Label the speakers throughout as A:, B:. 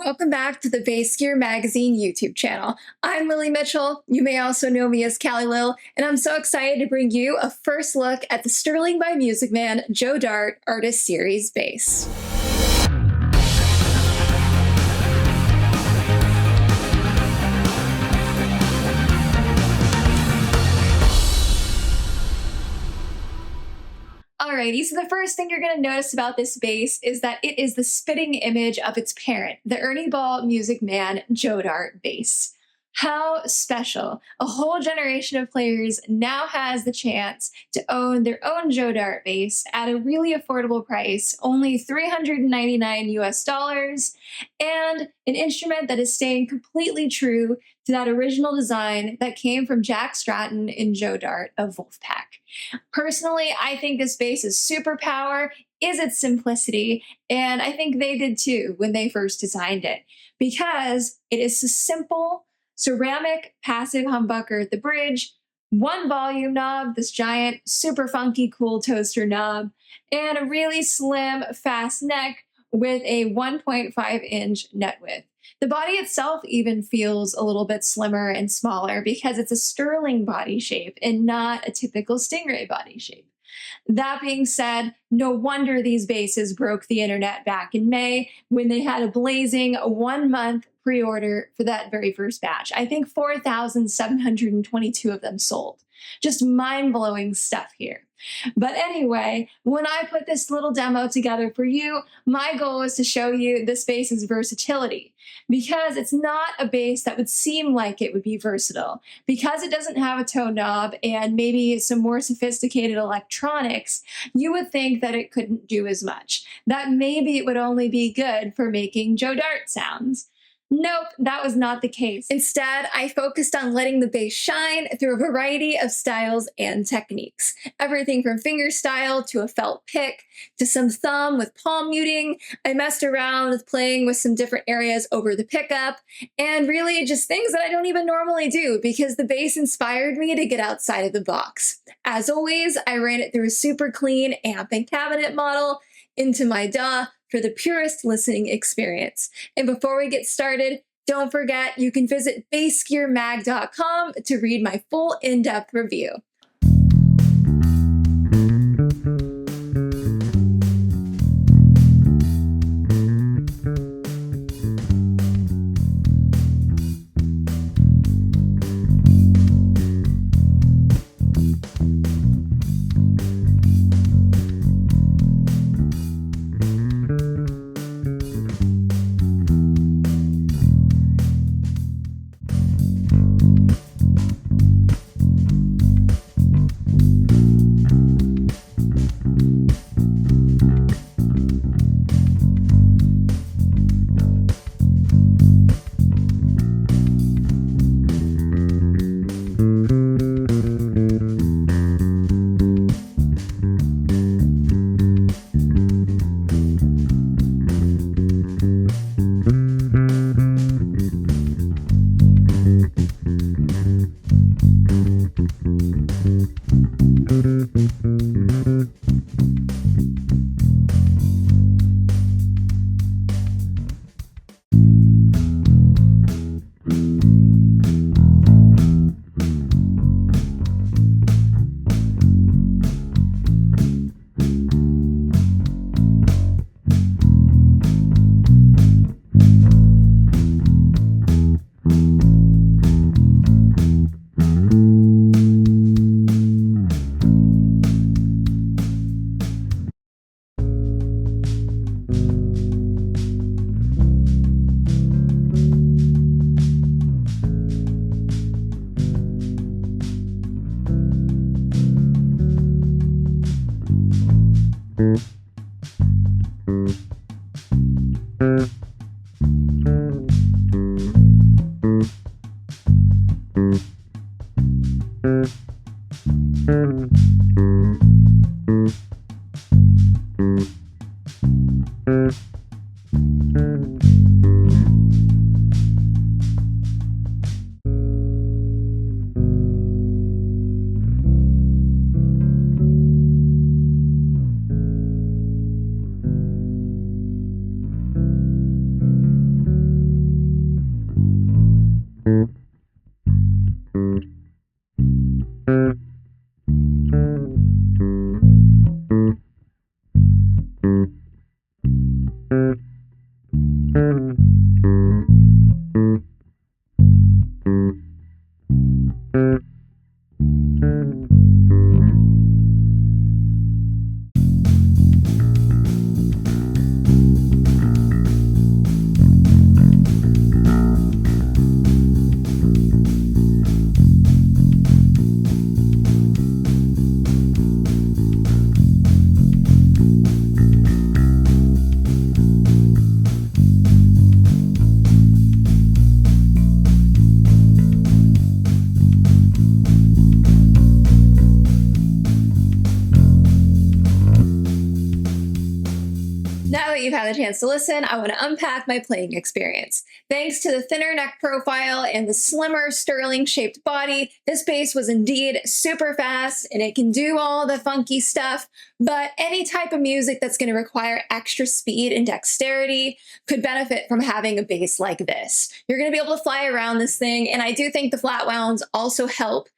A: Welcome back to the Bass Gear Magazine YouTube channel. I'm Lily Mitchell. You may also know me as Callie Lil, and I'm so excited to bring you a first look at the Sterling by Music Man Joe Dart Artist Series bass. Alrighty, so the first thing you're going to notice about this bass is that it is the spitting image of its parent, the Ernie Ball Music Man Joe Dart bass. How special. A whole generation of players now has the chance to own their own Joe Dart bass at a really affordable price, only $399 US, and an instrument that is staying completely true to that original design that came from Jack Stratton in Joe Dart of Vulfpeck. Personally, I think this bass's superpower is its simplicity, and I think they did too when they first designed it, because it is a simple ceramic passive humbucker at the bridge, one volume knob, this giant, super funky, cool toaster knob, and a really slim, fast neck with a 1.5-inch net width. The body itself even feels a little bit slimmer and smaller because it's a Sterling body shape and not a typical Stingray body shape. That being said, no wonder these basses broke the internet back in May when they had a blazing 1-month pre-order for that very first batch. I think 4,722 of them sold. Just mind-blowing stuff here. But anyway, when I put this little demo together for you, my goal was to show you this bass's versatility, because it's not a bass that would seem like it would be versatile. Because it doesn't have a tone knob and maybe some more sophisticated electronics, you would think that it couldn't do as much, that maybe it would only be good for making Joe Dart sounds. Nope, that was not the case. Instead, I focused on letting the bass shine through a variety of styles and techniques. Everything from fingerstyle to a felt pick to some thumb with palm muting. I messed around with playing with some different areas over the pickup, and really just things that I don't even normally do because the bass inspired me to get outside of the box. As always, I ran it through a super clean amp and cabinet model into my DAW for the purest listening experience. And before we get started, don't forget you can visit bassgearmag.com to read my full in-depth review. Now that you've had the chance to listen, I want to unpack my playing experience. Thanks to the thinner neck profile and the slimmer sterling-shaped body, this bass was indeed super fast and it can do all the funky stuff, but any type of music that's going to require extra speed and dexterity could benefit from having a bass like this. You're going to be able to fly around this thing, and I do think the Flatwounds also help.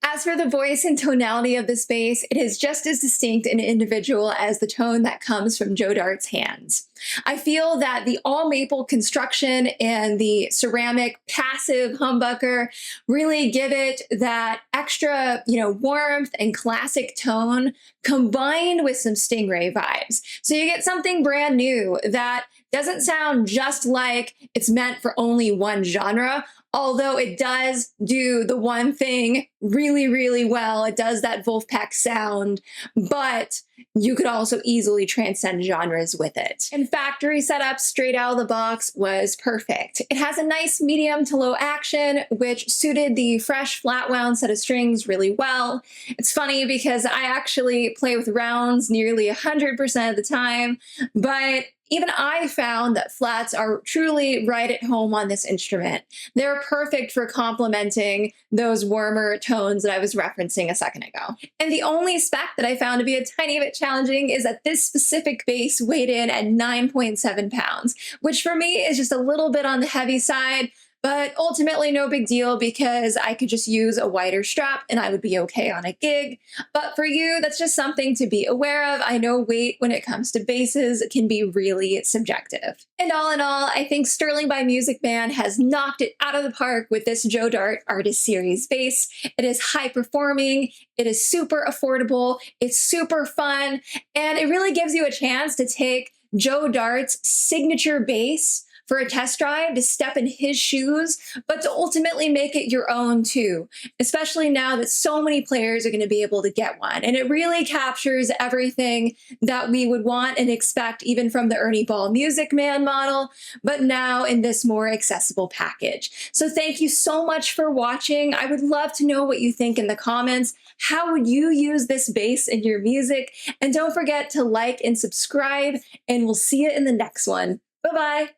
A: As for the voice and tonality of this bass, it is just as distinct and individual as the tone that comes from Joe Dart's hands. I feel that the all-maple construction and the ceramic passive humbucker really give it that extra, warmth and classic tone combined with some Stingray vibes. So you get something brand new that doesn't sound just like it's meant for only one genre, although it does do the one thing really, really well. It does that Vulfpeck sound, but you could also easily transcend genres with it. And factory setup straight out of the box was perfect. It has a nice medium to low action, which suited the fresh Flatwound set of strings really well. It's funny because I actually play with rounds nearly 100% of the time, but even I found that flats are truly right at home on this instrument. They're perfect for complementing those warmer tones that I was referencing a second ago. And the only spec that I found to be a tiny bit challenging is that this specific bass weighed in at 9.7 pounds, which for me is just a little bit on the heavy side, but ultimately no big deal because I could just use a wider strap and I would be okay on a gig. But for you, that's just something to be aware of. I know weight when it comes to basses can be really subjective. And all in all, I think Sterling by Music Man has knocked it out of the park with this Joe Dart Artist Series bass. It is high performing, it is super affordable, it's super fun, and it really gives you a chance to take Joe Dart's signature bass for a test drive, to step in his shoes, but to ultimately make it your own too, especially now that so many players are going to be able to get one. And it really captures everything that we would want and expect even from the Ernie Ball Music Man model, but now in this more accessible package. So thank you so much for watching. I would love to know what you think in the comments. How would you use this bass in your music? And don't forget to like and subscribe, and we'll see you in the next one. Bye-bye.